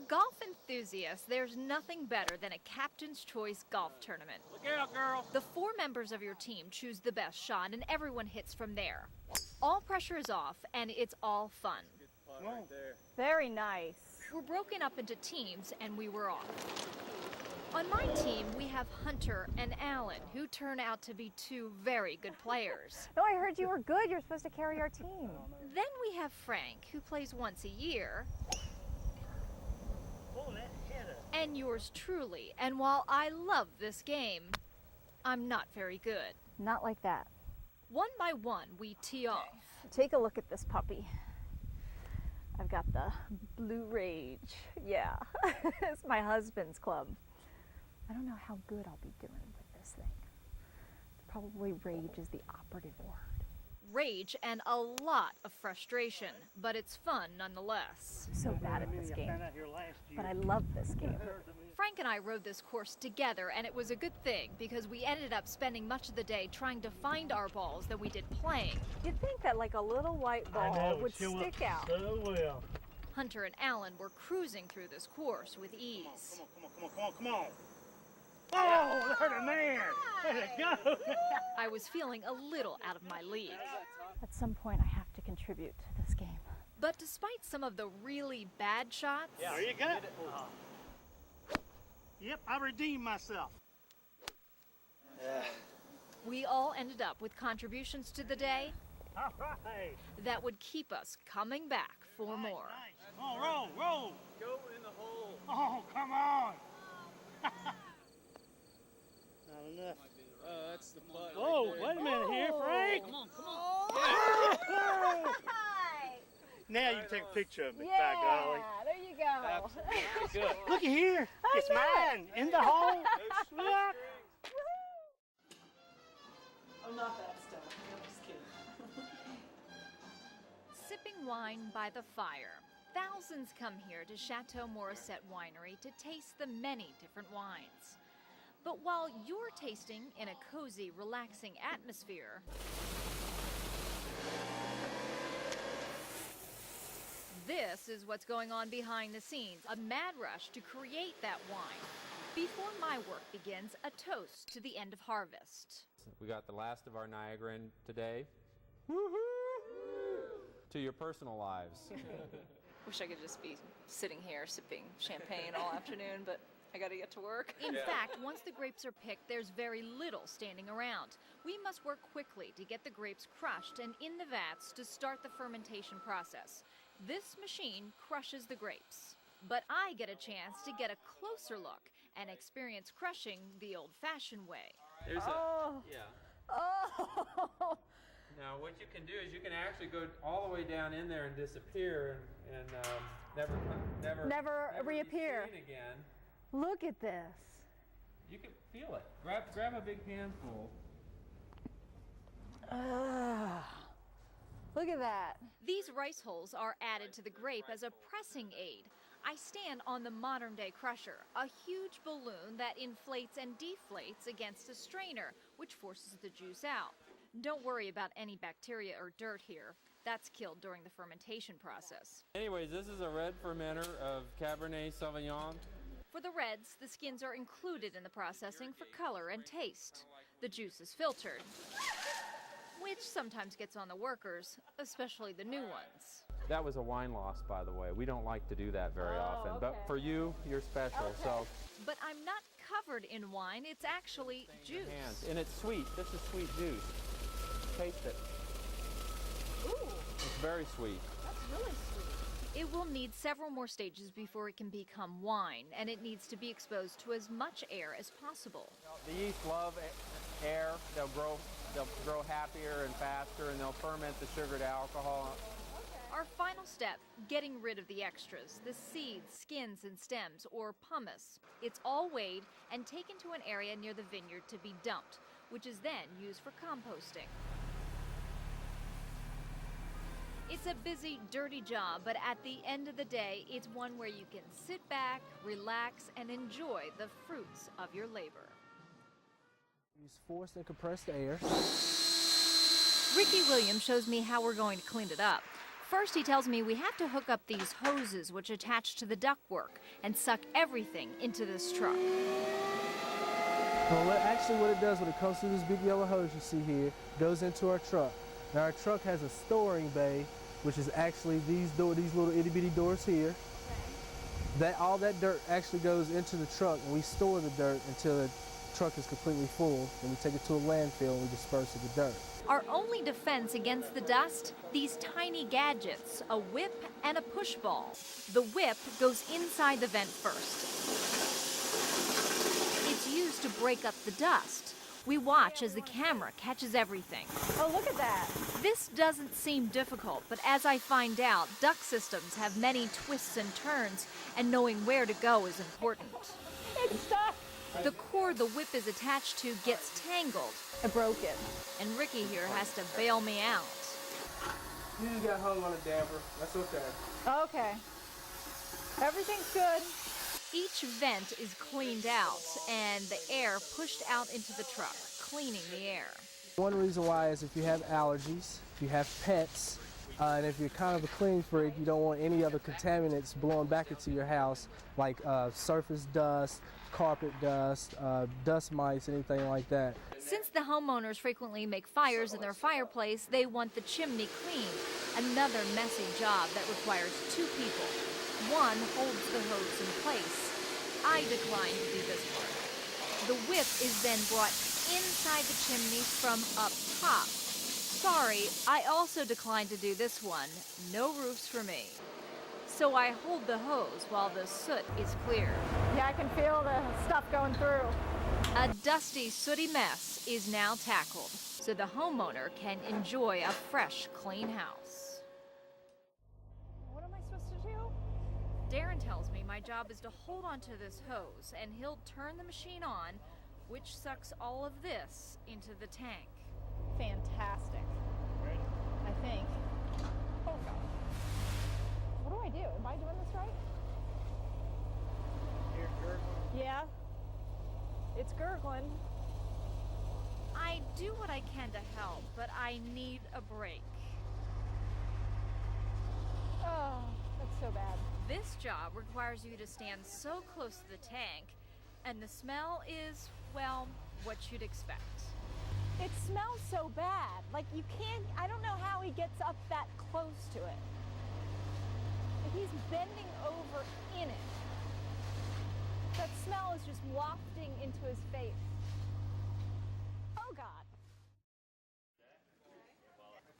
golf enthusiasts, there's nothing better than a captain's choice golf tournament. Look out, girl. The 4 members of your team choose the best shot and everyone hits from there. All pressure is off and it's all fun. Right there. Very nice. We're broken up into teams and we were off. On my team, we have Hunter and Alan, who turn out to be 2 very good players. No, I heard you were good. You're supposed to carry our team. Then we have Frank, who plays once a year, and yours truly. And while I love this game, I'm not very good. Not like that. One by one, we tee off. Take a look at this puppy. I've got the Blue Rage. Yeah, it's my husband's club. I don't know how good I'll be doing with this thing. Probably rage is the operative word. Rage and a lot of frustration, but it's fun nonetheless. So bad at this game, but I love this game. Frank and I rode this course together, and it was a good thing because we ended up spending much of the day trying to find our balls than we did playing. You'd think that like a little white ball would stick out. So well. Hunter and Alan were cruising through this course with ease. Come on. Oh, there's a man. There you go. I was feeling a little out of my league. At some point, I have to contribute to this game. But despite some of the really bad shots, There you go. Yep, I redeemed myself. we all ended up with contributions to the day All right. that would keep us coming back for more. Nice. Come on, roll. Go in the hole. Oh, come on. Not enough. That's the putt. Whoa, wait a minute here, Frank. Come on. Now you can take a picture of me, by Yeah, golly. there you go. Good. Looky here. It's mine. In the hole. Look. I'm not that stoned. I'm just kidding. Sipping wine by the fire. Thousands come here to Chateau Morissette Winery to taste the many different wines. But while you're tasting in a cozy, relaxing atmosphere, this is what's going on behind the scenes, a mad rush to create that wine. Before my work begins, a toast to the end of harvest. We got the last of our Niagaran today. Woohoo! To your personal lives. Wish I could just be sitting here sipping champagne all afternoon, but I gotta get to work. In fact, once the grapes are picked, there's very little standing around. We must work quickly to get the grapes crushed and in the vats to start the fermentation process. This machine crushes the grapes, but I get a chance to get a closer look and experience crushing the old-fashioned way. There's Oh. yeah. Oh. Now what you can do is you can actually go all the way down in there and disappear and never be reappear. seen again. Look at this. You can feel it. Grab a big handful. Look at that. These rice hulls are added to the grape as a pressing aid. I stand on the modern-day crusher, a huge balloon that inflates and deflates against a strainer, which forces the juice out. Don't worry about any bacteria or dirt here. That's killed during the fermentation process. Anyways, this is a red fermenter of Cabernet Sauvignon. For the reds, the skins are included in the processing for color and taste. The juice is filtered, which sometimes gets on the workers, especially the new ones. That was a wine loss, by the way. We don't like to do that very often, but okay. for you, you're special. So But I'm not covered in wine, it's actually juice. hands, and it's sweet. This is sweet juice. Taste it. Ooh, It's very sweet. that's really sweet. It will need several more stages before it can become wine, and it needs to be exposed to as much air as possible. The yeast love air. They'll grow happier and faster, and they'll ferment the sugar to alcohol. Our final step, getting rid of the extras, the seeds, skins, and stems, or pumice. It's all weighed and taken to an area near the vineyard to be dumped, which is then used for composting. It's a busy, dirty job, but at the end of the day, it's one where you can sit back, relax, and enjoy the fruits of your labor. Use forced and compressed air. Ricky Williams shows me how we're going to clean it up. First, he tells me we have to hook up these hoses which attach to the ductwork and suck everything into this truck. Well, actually what it does when it comes through this big yellow hose you see here, goes into our truck. Now our truck has a storing bay, which is actually these little itty bitty doors here. All that dirt actually goes into the truck, and we store the dirt until the truck is completely full, and we take it to a landfill and we disperse the dirt. Our only defense against the dust, these tiny gadgets, a whip and a push ball. The whip goes inside the vent first. It's used to break up the dust. We watch as the camera catches everything. Oh, look at that. This doesn't seem difficult, but as I find out, duct systems have many twists and turns, and knowing where to go is important. It's stuck. The cord the whip is attached to gets tangled, I broke it. and Ricky here has to bail me out. You just got hung on a damper. That's okay. Okay. Everything's good. Each vent is cleaned out and the air pushed out into the truck, cleaning the air. One reason why is if you have allergies, if you have pets, and if you're kind of a clean freak, you don't want any other contaminants blowing back into your house, like surface dust, carpet dust, dust mites, anything like that. Since the homeowners frequently make fires in their fireplace, they want the chimney cleaned. Another messy job that requires 2 people. One holds the hose in place. I decline to do this part. The whip is then brought inside the chimney from up top. Sorry, I also decline to do this one. No roofs for me. So I hold the hose while the soot is cleared. Yeah, I can feel the stuff going through. A dusty, sooty mess is now tackled, so the homeowner can enjoy a fresh, clean house. What am I supposed to do? Darren tells me my job is to hold onto this hose, and he'll turn the machine on, which sucks all of this into the tank. Fantastic. I think. Oh God. What do I do? Am I doing this right? Yeah. It's gurgling. I do what I can to help, but I need a break. Oh, that's so bad. This job requires you to stand so close to the tank, and the smell is, well, what you'd expect. It smells so bad. Like you can't, I don't know how he gets up that close to it. Like he's bending over in it. That smell is just wafting into his face. Oh God.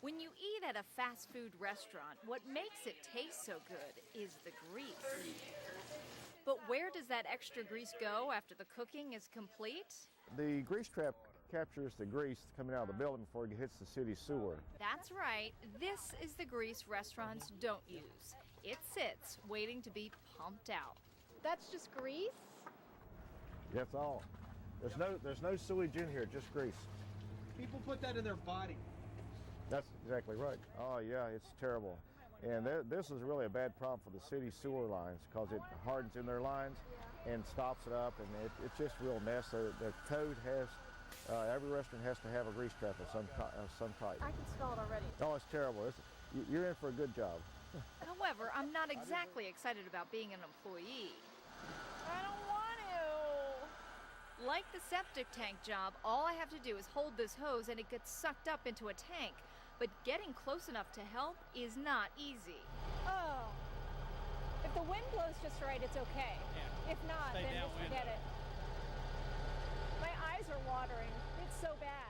When you eat at a fast food restaurant, what makes it taste so good is the grease. But where does that extra grease go after the cooking is complete? The grease trap captures the grease coming out of the building before it hits the city sewer. That's right. This is the grease restaurants don't use. It sits waiting to be pumped out. That's just grease? That's all. There's no sewage in here, just grease. People put that in their body. That's exactly right. Oh yeah, it's terrible. And this is really a bad problem for the city sewer lines because it hardens in their lines and stops it up, and it's just real mess. The code has, every restaurant has to have a grease trap of some type. I can smell it already. Oh, it's terrible. You're in for a good job. However, I'm not exactly excited about being an employee. I don't want to. Like the septic tank job, all I have to do is hold this hose and it gets sucked up into a tank. But getting close enough to help is not easy. Oh. If the wind blows just right, it's okay. Yeah. If not, Stay then just downwind. forget it. My eyes are watering. It's so bad.